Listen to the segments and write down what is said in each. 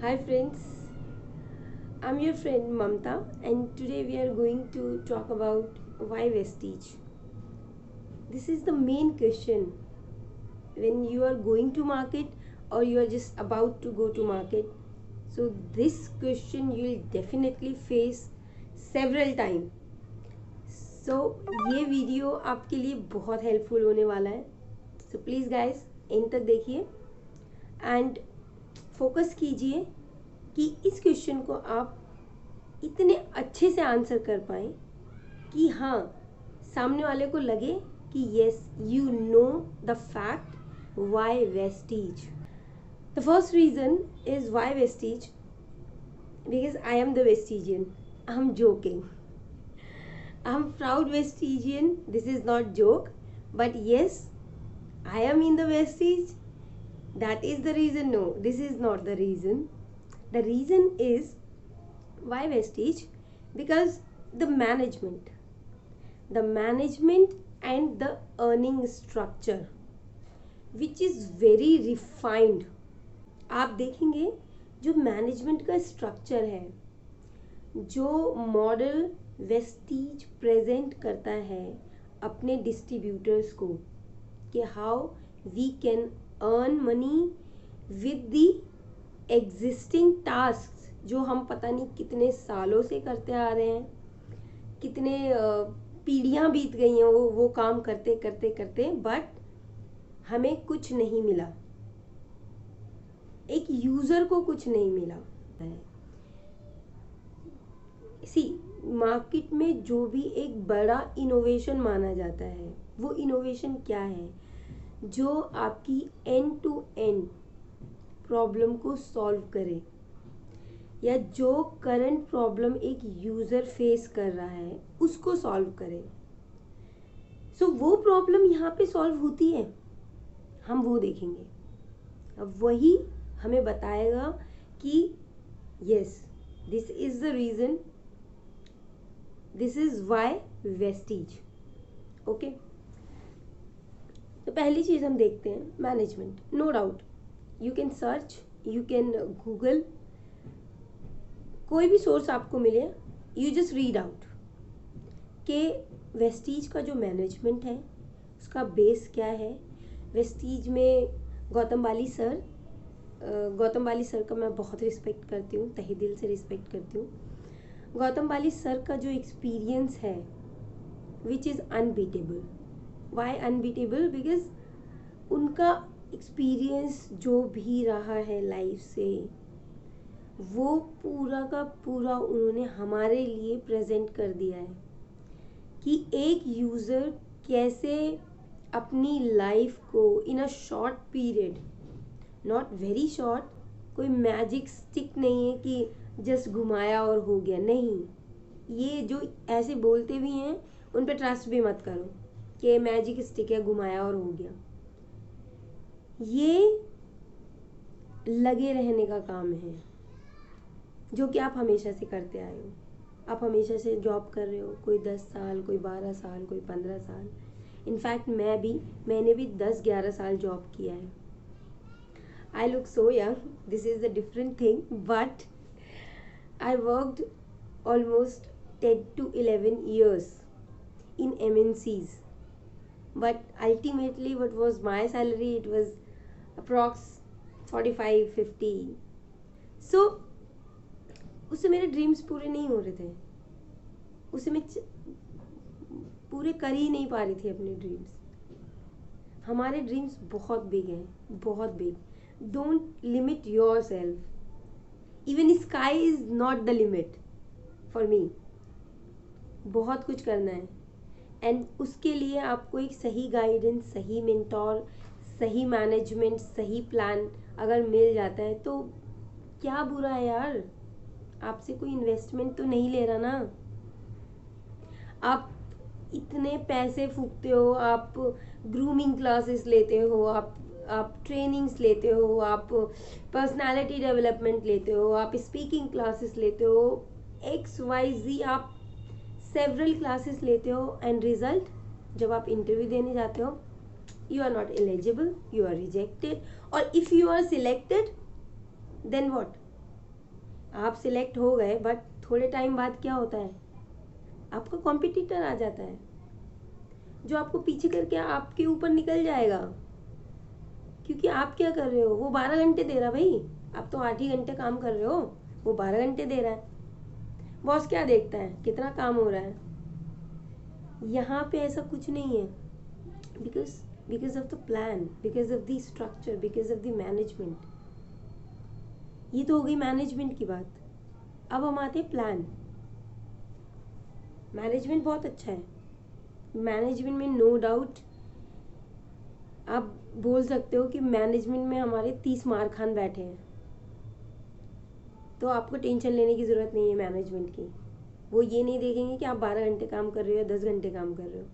Hi friends, I'm your friend Mamta and today we are going to talk about why Vestige. This is the main question when you are going to market or you are just about to go to market. So this question you will definitely face several times. So ये video आपके लिए बहुत helpful होने वाला है. So please guys and तक देखिए and focus कीजिए कि इस क्वेश्चन को आप इतने अच्छे से आंसर कर पाए कि हाँ सामने वाले को लगे कि yes you know the fact why Vestige. The first reason is why Vestige because I am the Vestigian. I am joking. I am proud Vestigian. This is not joke but yes I am in the vestige. That is the reason. No, this is not the reason. The reason is why vestige? Because the management and the earning structure which is very refined. आप देखेंगे जो management का structure है, जो model Vestige present करता है अपने distributors को कि how we can earn money with the existing task जो हम पता नहीं कितने सालों से करते आ रहे हैं, कितने पीढ़ियां बीत गई हैं वो काम करते करते करते, बट हमें कुछ नहीं मिला, एक यूजर को कुछ नहीं मिला है. सी मार्केट में जो भी एक बड़ा इनोवेशन माना जाता है वो इनोवेशन क्या है? जो आपकी एंड टू एंड प्रॉब्लम को सॉल्व करे या जो करंट प्रॉब्लम एक यूजर फेस कर रहा है उसको सॉल्व करे. सो वो प्रॉब्लम यहाँ पे सॉल्व होती है, हम वो देखेंगे. अब वही हमें बताएगा कि yes this is the reason, this is why Vestige. Okay, तो पहली चीज हम देखते हैं management. No doubt you can search, you can Google, कोई भी सोर्स आपको मिले, यू जस्ट रीड आउट कि वेस्टीज का जो मैनेजमेंट है उसका बेस क्या है. वेस्टीज में गौतम बाली सर का मैं बहुत रिस्पेक्ट करती हूँ, तहे दिल से रिस्पेक्ट करती हूँ. गौतम बाली सर का जो एक्सपीरियंस है which is unbeatable. Why unbeatable? Because उनका एक्सपीरियंस जो भी रहा है लाइफ से वो पूरा का पूरा उन्होंने हमारे लिए प्रेजेंट कर दिया है कि एक यूज़र कैसे अपनी लाइफ को in a short period, not very short, कोई मैजिक स्टिक नहीं है कि जस्ट घुमाया और हो गया, नहीं. ये जो ऐसे बोलते भी हैं उन पे ट्रस्ट भी मत करो कि मैजिक स्टिक है, घुमाया और हो गया. ये लगे रहने का काम है जो कि आप हमेशा से करते आए हो. आप हमेशा से जॉब कर रहे हो, कोई 10 साल, कोई 12 साल, कोई 15 साल. इनफैक्ट मैंने भी 10-11 साल जॉब किया है. I look so young, this is the different thing, but I worked almost 10 to 11 years in MNCs. But ultimately what was my salary? It was approx 45-50. So उससे मेरे ड्रीम्स पूरे नहीं हो रहे थे, उससे मैं पूरे कर ही नहीं पा रही थी अपने ड्रीम्स. हमारे ड्रीम्स बहुत बिग हैं, बहुत big. Don't limit your self. Even sky is not the limit for me. बहुत कुछ करना है एंड उसके लिए आपको एक सही गाइडेंस, सही मेंटोर, सही मैनेजमेंट, सही प्लान अगर मिल जाता है तो क्या बुरा है यार. आपसे कोई इन्वेस्टमेंट तो नहीं ले रहा ना. आप इतने पैसे फूकते हो, आप ग्रूमिंग क्लासेस लेते हो, आप ट्रेनिंग्स लेते हो, आप पर्सनालिटी डेवलपमेंट लेते हो, आप स्पीकिंग क्लासेस लेते हो, XYZ आप सेवरल क्लासेस लेते हो एंड रिजल्ट जब आप इंटरव्यू देने जाते हो you are not eligible, you are rejected, or if you are selected then what? आप सिलेक्ट हो गए, बट थोड़े टाइम बाद क्या होता है, आपका कॉम्पिटिटर आ जाता है जो आपको पीछे करके आपके ऊपर निकल जाएगा। क्योंकि आप क्या कर रहे हो, वो 12 घंटे दे रहा भाई, आप तो 8 ही घंटे काम कर रहे हो, वो 12 घंटे दे रहा है। बॉस क्या देखता है, कितना काम हो रहा है। यहाँ पे ऐसा कुछ नहीं है, because because of the plan, because of the structure, because of the management. ये तो हो गई मैनेजमेंट की बात। अब हम आते हैं प्लान। मैनेजमेंट बहुत अच्छा है, मैनेजमेंट में नो डाउट आप बोल सकते हो कि मैनेजमेंट में हमारे 30 मार खान बैठे हैं, तो आपको टेंशन लेने की ज़रूरत नहीं है मैनेजमेंट की। वो ये नहीं देखेंगे कि आप 12 घंटे काम कर रहे हो या 10 घंटे काम कर रहे हो।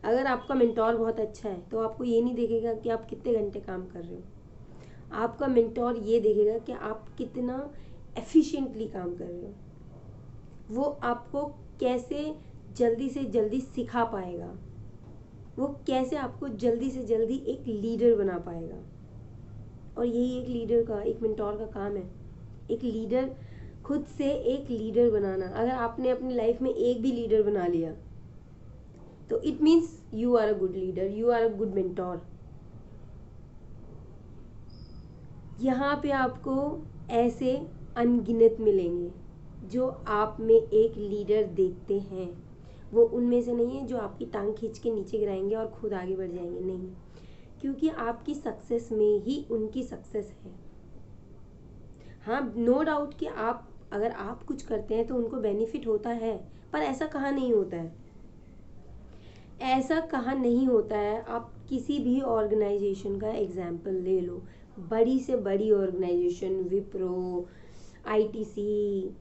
अगर आपका मेंटोर बहुत अच्छा है तो आपको ये नहीं देखेगा कि आप कितने घंटे काम कर रहे हो, आपका मेंटोर ये देखेगा कि आप कितना एफिशिएंटली काम कर रहे हो। वो आपको कैसे जल्दी से जल्दी सिखा पाएगा, वो कैसे आपको जल्दी से जल्दी एक लीडर बना पाएगा। और यही एक लीडर का, एक मेंटोर का काम है, एक लीडर, खुद से एक लीडर बनाना। अगर आपने अपनी लाइफ में एक भी लीडर बना लिया तो it means you are a good leader, you are a good mentor. यहाँ पे आपको ऐसे अनगिनत मिलेंगे जो आप में एक लीडर देखते हैं। वो उनमें से नहीं है जो आपकी टांग खींच के नीचे गिराएंगे और खुद आगे बढ़ जाएंगे, नहीं, क्योंकि आपकी सक्सेस में ही उनकी सक्सेस है। हाँ, नो डाउट कि आप, अगर आप कुछ करते हैं तो उनको बेनिफिट होता है, पर ऐसा कहाँ नहीं होता है, ऐसा कहाँ नहीं होता है। आप किसी भी ऑर्गेनाइजेशन का एग्जाम्पल ले लो, बड़ी से बड़ी ऑर्गेनाइजेशन, विप्रो, आईटीसी,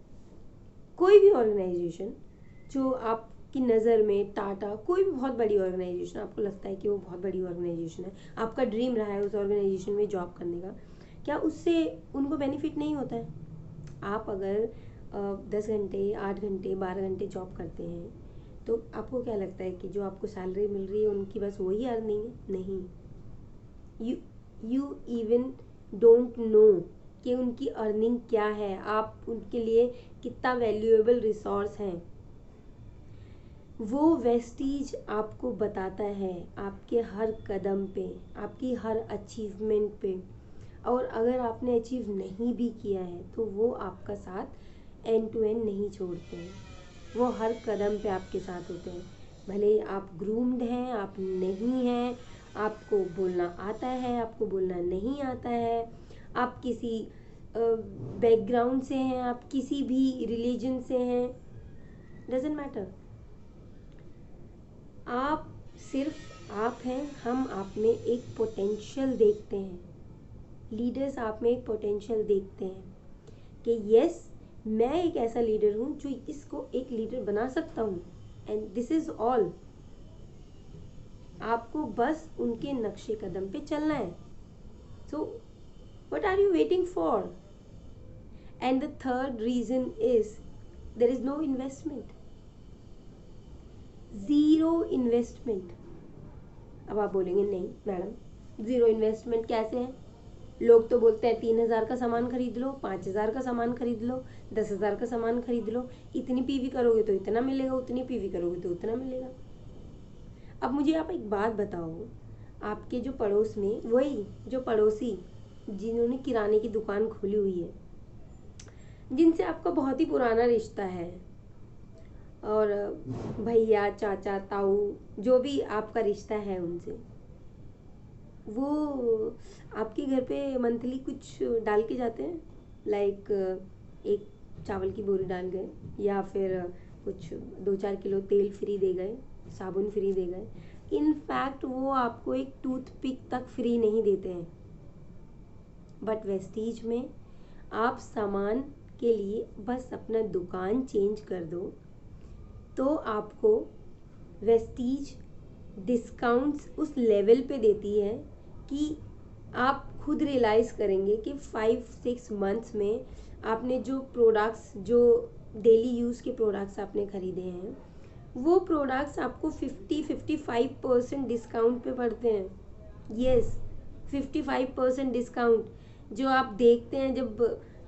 कोई भी ऑर्गेनाइजेशन जो आपकी नज़र में, टाटा, कोई भी बहुत बड़ी ऑर्गेनाइजेशन, आपको लगता है कि वो बहुत बड़ी ऑर्गेनाइजेशन है, आपका ड्रीम रहा है उस ऑर्गेनाइजेशन में जॉब करने का, क्या उससे उनको बेनिफिट नहीं होता है? आप अगर 10 घंटे, 8 घंटे, 12 घंटे जॉब करते हैं तो आपको क्या लगता है कि जो आपको सैलरी मिल रही है उनकी बस वही अर्निंग है? नहीं, you you even don't know कि उनकी अर्निंग क्या है, आप उनके लिए कितना वैल्यूएबल रिसोर्स हैं। वो वेस्टीज आपको बताता है आपके हर कदम पे, आपकी हर अचीवमेंट पे। और अगर आपने अचीव नहीं भी किया है तो वो आपका साथ एंड टू एंड नहीं छोड़ते हैं, वो हर कदम पे आपके साथ होते हैं। भले आप ग्रूम्ड हैं, आप नहीं हैं, आपको बोलना आता है, आपको बोलना नहीं आता है, आप किसी बैकग्राउंड से हैं, आप किसी भी रिलीजन से हैं, डजेंट मैटर। आप सिर्फ आप हैं, हम आप में एक पोटेंशियल देखते हैं, लीडर्स आप में एक पोटेंशियल देखते हैं कि यस, मैं एक ऐसा लीडर हूँ जो इसको एक लीडर बना सकता हूँ, एंड दिस इज ऑल। आपको बस उनके नक्शे कदम पे चलना है। So what are you waiting for? And the third reason is there is no investment, zero investment. अब आप बोलेंगे नहीं मैडम, ज़ीरो इन्वेस्टमेंट कैसे है? लोग तो बोलते हैं 3,000 का सामान खरीद लो, 5,000 का सामान खरीद लो, 10,000 का सामान खरीद लो, इतनी पीवी करोगे तो इतना मिलेगा, उतनी पीवी करोगे तो उतना मिलेगा। अब मुझे आप एक बात बताओ, आपके जो पड़ोस में, वही जो पड़ोसी जिन्होंने किराने की दुकान खोली हुई है, जिनसे आपका बहुत ही पुराना रिश्ता है, और भैया, चाचा, ताऊ, जो भी आपका रिश्ता है उनसे, वो आपके घर पे मंथली कुछ डाल के जाते हैं, लाइक एक चावल की बोरी डाल गए, या फिर कुछ 2-4 किलो तेल फ्री दे गए, साबुन फ्री दे गए। इनफैक्ट वो आपको एक टूथपिक तक फ्री नहीं देते हैं। बट वेस्टीज में आप सामान के लिए बस अपना दुकान चेंज कर दो तो आपको वेस्टीज डिस्काउंट्स उस लेवल पे देती है कि आप खुद रियलाइज़ करेंगे कि 5-6 मंथ्स में आपने जो प्रोडक्ट्स, जो डेली यूज़ के प्रोडक्ट्स आपने ख़रीदे हैं, वो प्रोडक्ट्स आपको 50-55% डिस्काउंट पे पड़ते हैं। Yes, 55% discount. जो आप देखते हैं,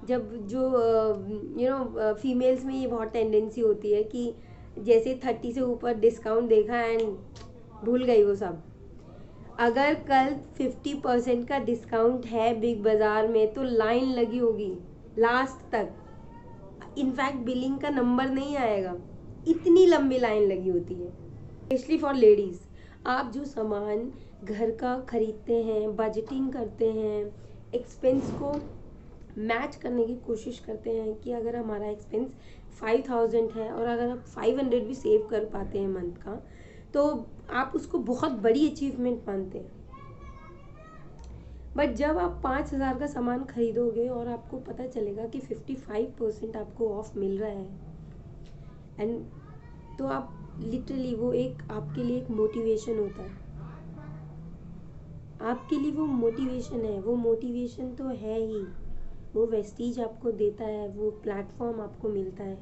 जब जो फीमेल्स में ये बहुत टेंडेंसी होती है कि जैसे 30 से ऊपर डिस्काउंट देखा एंड भूल गई वो सब। अगर कल 50% का डिस्काउंट है बिग बाज़ार में तो लाइन लगी होगी लास्ट तक, इनफैक्ट बिलिंग का नंबर नहीं आएगा, इतनी लंबी लाइन लगी होती है, स्पेशली फॉर लेडीज़। आप जो सामान घर का खरीदते हैं, बजटिंग करते हैं, एक्सपेंस को मैच करने की कोशिश करते हैं कि अगर हमारा एक्सपेंस 5000 है और अगर आप 500 भी सेव कर पाते हैं मंथ का, तो आप उसको बहुत बड़ी अचीवमेंट मानते हैं। बट जब आप 5000 का सामान खरीदोगे और आपको पता चलेगा कि 55% आपको ऑफ मिल रहा है, एंड तो आप लिटरली वो एक आपके लिए एक मोटिवेशन होता है, आपके लिए वो मोटिवेशन है। वो मोटिवेशन तो है ही, वो वेस्टीज आपको देता है, वो प्लेटफॉर्म आपको मिलता है,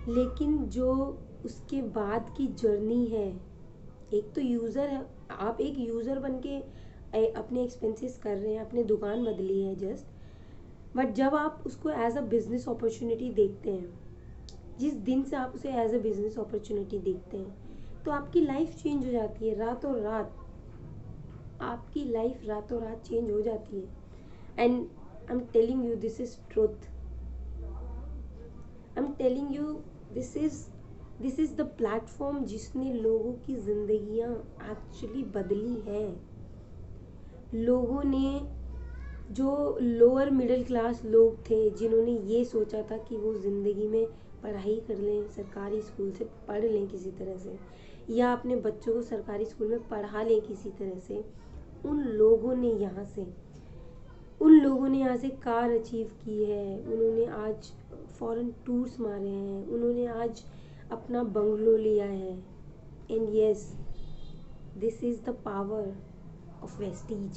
लेकिन जो उसके बाद की जर्नी है, एक तो यूज़र है, आप एक यूज़र बन के अपने एक्सपेंसेस कर रहे हैं, अपने दुकान बदली है जस्ट, बट जब आप उसको एज अ बिजनेस अपॉर्चुनिटी देखते हैं, जिस दिन से आप उसे एज अ बिजनेस अपॉर्चुनिटी देखते हैं, तो आपकी लाइफ चेंज हो जाती है रातों रात, आपकी लाइफ रातों रात चेंज हो जाती है। And I am telling you this is truth, I am telling you this is the platform जिसने लोगों की जिंदगियां एक्चुअली बदली हैं। लोगों ने, जो लोअर मिडिल क्लास लोग थे, जिन्होंने ये सोचा था कि वो ज़िंदगी में पढ़ाई कर लें, सरकारी स्कूल से पढ़ लें किसी तरह से, या अपने बच्चों को सरकारी स्कूल में पढ़ा लें किसी तरह से, उन लोगों ने यहाँ से कार अचीव की है, उन्होंने आज फॉरेन टूर्स मारे हैं, उन्होंने आज अपना बंगलो लिया है। And yes, this is the power of Vestige.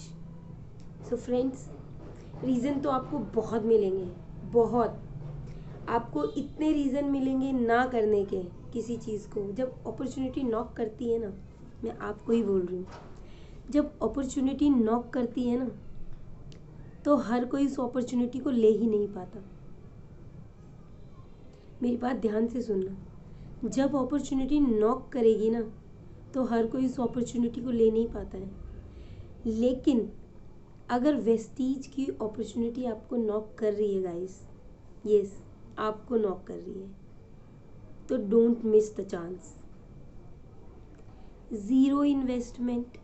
So friends, reason तो आपको बहुत मिलेंगे, बहुत, आपको इतने रीज़न मिलेंगे ना करने के किसी चीज़ को। जब अपॉर्चुनिटी नॉक करती है ना, मैं आपको ही बोल रही हूँ, जब अपॉर्चुनिटी नॉक करती है ना, तो हर कोई इस अपॉर्चुनिटी को ले ही नहीं पाता। मेरी बात ध्यान से सुनना, जब अपॉर्चुनिटी नॉक करेगी ना, तो हर कोई इस अपॉर्चुनिटी को ले नहीं पाता है। लेकिन अगर वेस्टीज की अपॉर्चुनिटी आपको नॉक कर रही है गाइस, यस, आपको नॉक कर रही है, तो don't miss the chance. Zero investment,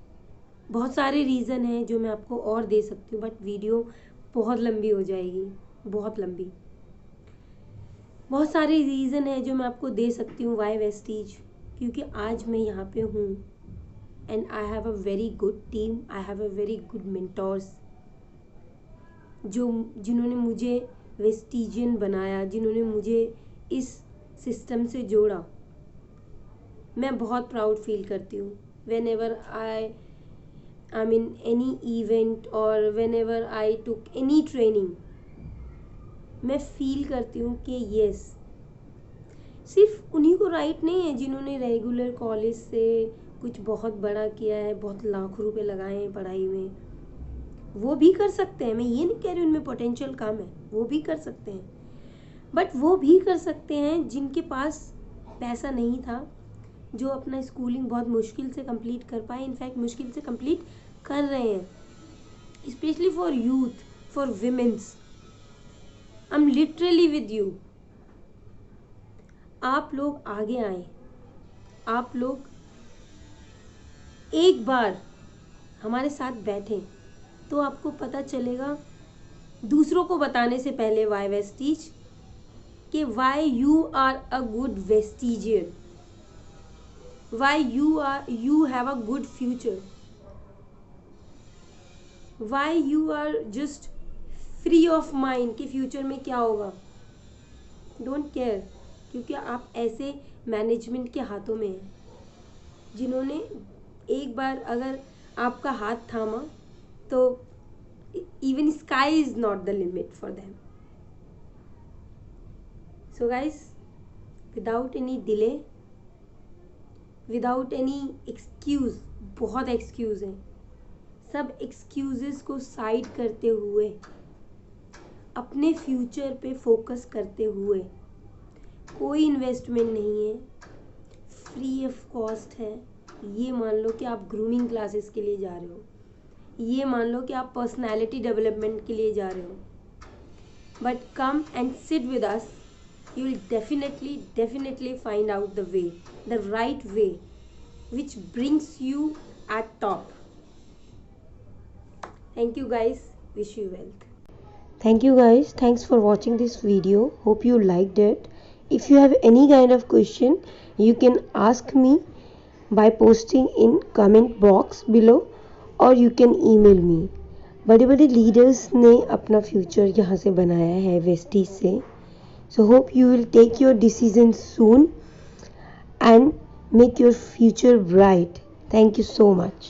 बहुत सारे रीज़न हैं जो मैं आपको और दे सकती हूँ, बट वीडियो बहुत लंबी हो जाएगी, बहुत लंबी। बहुत सारे रीज़न हैं जो मैं आपको दे सकती हूँ वाई वेस्टीज, क्योंकि आज मैं यहाँ पे हूँ and I have a very good team, I have a very good mentors, जिन्होंने मुझे वेस्टीजियन बनाया, जिन्होंने मुझे इस सिस्टम से जोड़ा। मैं बहुत प्राउड फील करती हूँ whenever I am in any event और whenever I took any training. मैं फील करती हूँ कि यस, सिर्फ उन्हीं को राइट नहीं है जिन्होंने रेगुलर कॉलेज से कुछ बहुत बड़ा किया है, बहुत लाखों रुपए लगाए हैं पढ़ाई में, वो भी कर सकते हैं। मैं ये नहीं कह रही उनमें पोटेंशियल कम है, वो भी कर सकते हैं, बट वो भी कर सकते हैं जिनके पास पैसा नहीं था, जो अपना स्कूलिंग बहुत मुश्किल से कंप्लीट कर पाए, इनफैक्ट मुश्किल से कंप्लीट कर रहे हैं, specially for youth, for women's. I am literally with you. आप लोग आगे आए, आप लोग एक बार हमारे साथ बैठें, तो आपको पता चलेगा दूसरों को बताने से पहले वाई वेस्टीज, कि why you are a good Vestigian, why you have a good future, why you are just free of mind कि फ्यूचर में क्या होगा। डोंट केयर, क्योंकि आप ऐसे मैनेजमेंट के हाथों में हैं जिन्होंने एक बार अगर आपका हाथ थामा तो even sky is not the limit for them. So guys, without any delay, without any excuse, बहुत एक्सक्यूज़ हैं, सब एक्सक्यूज़ेस को साइड करते हुए अपने फ्यूचर पे फोकस करते हुए, कोई इन्वेस्टमेंट नहीं है, फ्री ऑफ कॉस्ट है। ये मान लो कि आप ग्रूमिंग क्लासेस के लिए जा रहे हो, ये मान लो कि आप पर्सनालिटी डेवलपमेंट के लिए जा रहे हो, but come and sit with us, you will definitely find out the right way which brings you at top. Thank you guys, wish you wealth. Thank you guys, thanks for watching this video, hope you liked it. If you have any kind of question, you can ask me by posting in comment box below, or you can email me. बड़े बड़े leaders ने अपना future यहाँ से बनाया है, Vestige से. So hope you will take your decisions soon and make your future bright. Thank you so much.